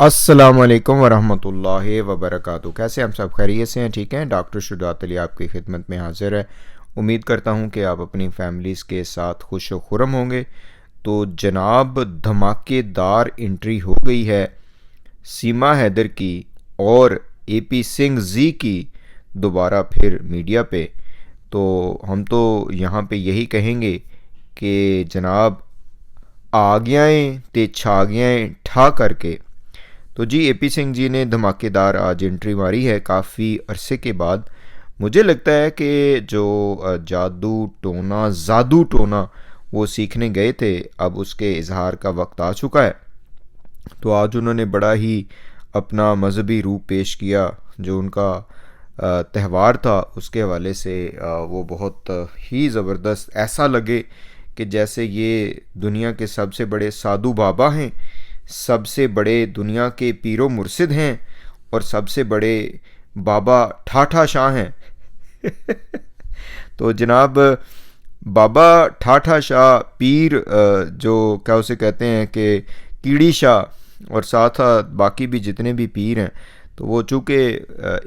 अस्सलामुअलैकुम वरहमतुल्लाहि वबरकातुहू। कैसे हम सब खैरियत से हैं? ठीक हैं। डॉक्टर शुजात अली आपकी खिदमत में हाजिर है। उम्मीद करता हूं कि आप अपनी फैमिलीज़ के साथ खुश व खुरम होंगे। तो जनाब, धमाकेदार एंट्री हो गई है सीमा हैदर की और एपी सिंह जी की दोबारा फिर मीडिया पे। तो हम तो यहाँ पे यही कहेंगे कि जनाब, आ गयाएँ ते छा गयाएँ ठा करके। तो जी, एपी सिंह जी ने धमाकेदार आज एंट्री मारी है काफ़ी अरसे के बाद। मुझे लगता है कि जो जादू टोना वो सीखने गए थे, अब उसके इजहार का वक्त आ चुका है। तो आज उन्होंने बड़ा ही अपना मजहबी रूप पेश किया। जो उनका त्यौहार था उसके हवाले से वो बहुत ही ज़बरदस्त, ऐसा लगे कि जैसे ये दुनिया के सबसे बड़े साधु बाबा हैं, सबसे बड़े दुनिया के पीरो मुर्शिद हैं और सबसे बड़े बाबा ठाठा शाह हैं। तो जनाब, बाबा ठाठा शाह पीर, जो क्या उसे कहते हैं कि कीड़ी शाह, और साथ साथ बाकी भी जितने भी पीर हैं, तो वो चूँकि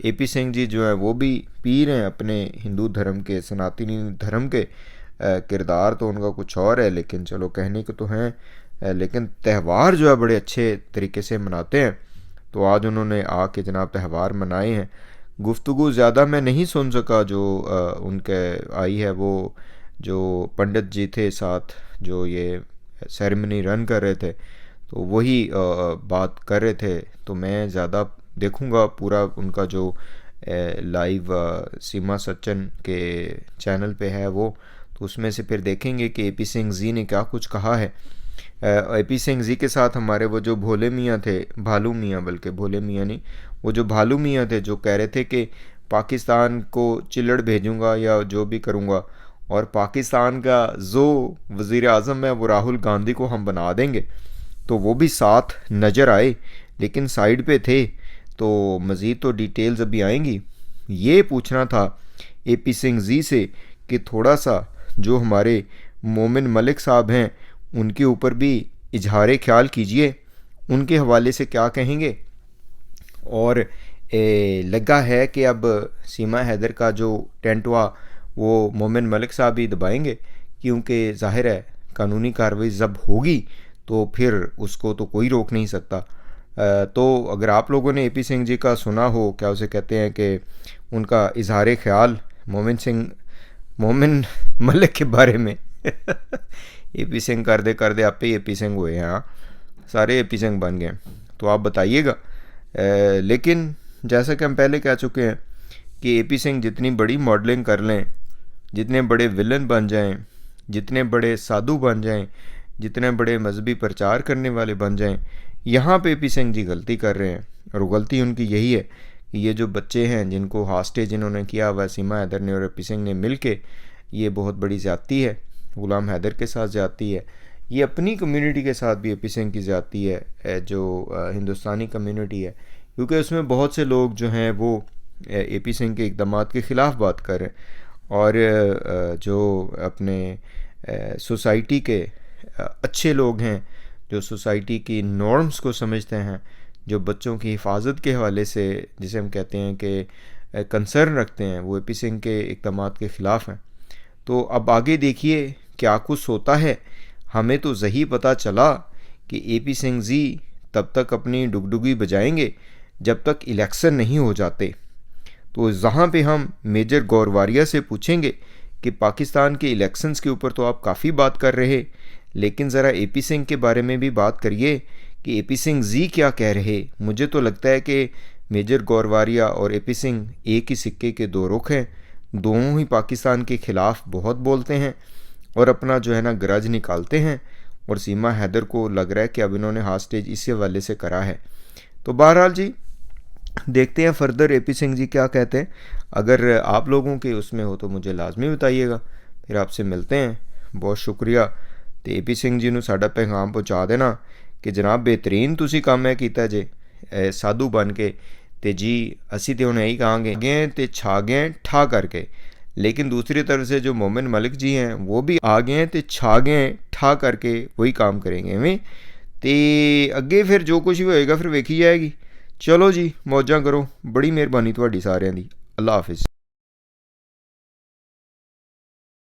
एपी सिंह जी जो हैं वो भी पीर हैं अपने हिंदू धर्म के, सनातनी धर्म के। किरदार तो उनका कुछ और है, लेकिन चलो कहने को तो हैं। लेकिन त्यौहार जो है बड़े अच्छे तरीके से मनाते हैं। तो आज उन्होंने आके जनाब त्यौहार मनाए हैं। गुफ्तगू ज़्यादा मैं नहीं सुन सका जो उनके आई है। वो जो पंडित जी थे साथ, जो ये सेरेमनी रन कर रहे थे, तो वही बात कर रहे थे। तो मैं ज़्यादा देखूँगा पूरा उनका जो लाइव सीमा सच्चन के चैनल पे है वो, तो उसमें से फिर देखेंगे कि एपी सिंह जी ने क्या कुछ कहा है। एपी सिंह जी के साथ हमारे वो जो भोले मियाँ थे, भालू मियाँ, बल्कि भोले मियाँ नहीं, वो जो भालू मियाँ थे, जो कह रहे थे कि पाकिस्तान को चिल्लड़ भेजूँगा या जो भी करूँगा, और पाकिस्तान का जो वज़ीर आज़म है वो राहुल गांधी को हम बना देंगे। तो वो भी साथ नज़र आए, लेकिन साइड पे थे। तो मज़ीद तो डिटेल्स अभी आएंगी। ये पूछना था एपी सिंह जी से कि थोड़ा सा जो हमारे मोमिन मलिक साहब हैं उनके ऊपर भी इजहार ख्याल कीजिए, उनके हवाले से क्या कहेंगे। और लगा है कि अब सीमा हैदर का जो टेंट हुआ वो मोमिन मलिक साहब ही दबाएंगे, क्योंकि ज़ाहिर है कानूनी कार्रवाई जब होगी तो फिर उसको तो कोई रोक नहीं सकता। तो अगर आप लोगों ने एपी सिंह जी का सुना हो, क्या उसे कहते हैं कि उनका इजहार ख्याल मोमिन मलिक के बारे में। एपी सिंह कर दे आप ही एपी सिंह हुए हैं। हाँ, सारे एपी सिंह बन गए। तो आप बताइएगा। लेकिन जैसा कि हम पहले कह चुके हैं कि एपी सिंह जितनी बड़ी मॉडलिंग कर लें, जितने बड़े विलन बन जाएं, जितने बड़े साधु बन जाएं, जितने बड़े मजहबी प्रचार करने वाले बन जाएं, यहाँ पे एपी सिंह जी गलती कर रहे हैं। और गलती उनकी यही है कि ये जो बच्चे हैं जिनको हॉस्टेज इन्होंने किया हुआ सीमा हैदर ने और एपी सिंह ने मिल के, ये बहुत बड़ी ज़्यादती है। गुलाम हैदर के साथ ज़्यादती है, ये अपनी कम्युनिटी के साथ भी एपी सिंह की ज़्यादती है, जो हिंदुस्तानी कम्युनिटी है, क्योंकि उसमें बहुत से लोग जो हैं वो एपी सिंह के इक़दामात के ख़िलाफ़ बात कर रहे हैं। और जो अपने सोसाइटी के अच्छे लोग हैं, जो सोसाइटी की नॉर्म्स को समझते हैं, जो बच्चों की हिफाजत के हवाले से जिसे हम कहते हैं कि कंसर्न रखते हैं, वो एपी सिंह के इक़दामात के ख़िलाफ़ हैं। तो अब आगे देखिए क्या कुछ होता है। हमें तो यही पता चला कि एपी सिंह जी तब तक अपनी डुगडुगी बजाएंगे जब तक इलेक्शन नहीं हो जाते। तो जहाँ पे हम मेजर गौरवारिया से पूछेंगे कि पाकिस्तान के इलेक्शंस के ऊपर तो आप काफ़ी बात कर रहे, लेकिन ज़रा एपी सिंह के बारे में भी बात करिए कि एपी सिंह जी क्या कह रहे। मुझे तो लगता है कि मेजर गौरवारिया और एपी सिंह एक ही सिक्के के दो रुख हैं। दोनों ही पाकिस्तान के ख़िलाफ़ बहुत बोलते हैं और अपना जो है ना गरज निकालते हैं। और सीमा हैदर को लग रहा है कि अब इन्होंने हॉस्टेज इसी हवाले से करा है। तो बहरहाल जी, देखते हैं फर्दर एपी सिंह जी क्या कहते हैं। अगर आप लोगों के उसमें हो तो मुझे लाजमी बताइएगा। फिर आपसे मिलते हैं। बहुत शुक्रिया। तो एपी सिंह जी नूं साडा पैगाम पहुँचा देना कि जनाब, बेहतरीन तुसी काम है कीता जे साधु बन के। तो जी असी तो हुण यही कहांगे गए तो छा गए ठा करके। लेकिन दूसरी तरफ से जो मोमिन मलिक जी हैं वो भी आ गए तो छा गए ठा करके वही काम करेंगे। इवें ਤੇ ਅੱਗੇ ਫਿਰ ਜੋ ਕੁਝ ਵੀ ਹੋਏਗਾ ਫਿਰ ਵੇਖੀ ਜਾਏਗੀ। ਚਲੋ ਜੀ, ਮੌਜਾਂ ਕਰੋ। ਬੜੀ ਮਿਹਰਬਾਨੀ ਤੁਹਾਡੀ ਸਾਰਿਆਂ ਦੀ। ਅੱਲਾ ਹਾਫਿਜ਼।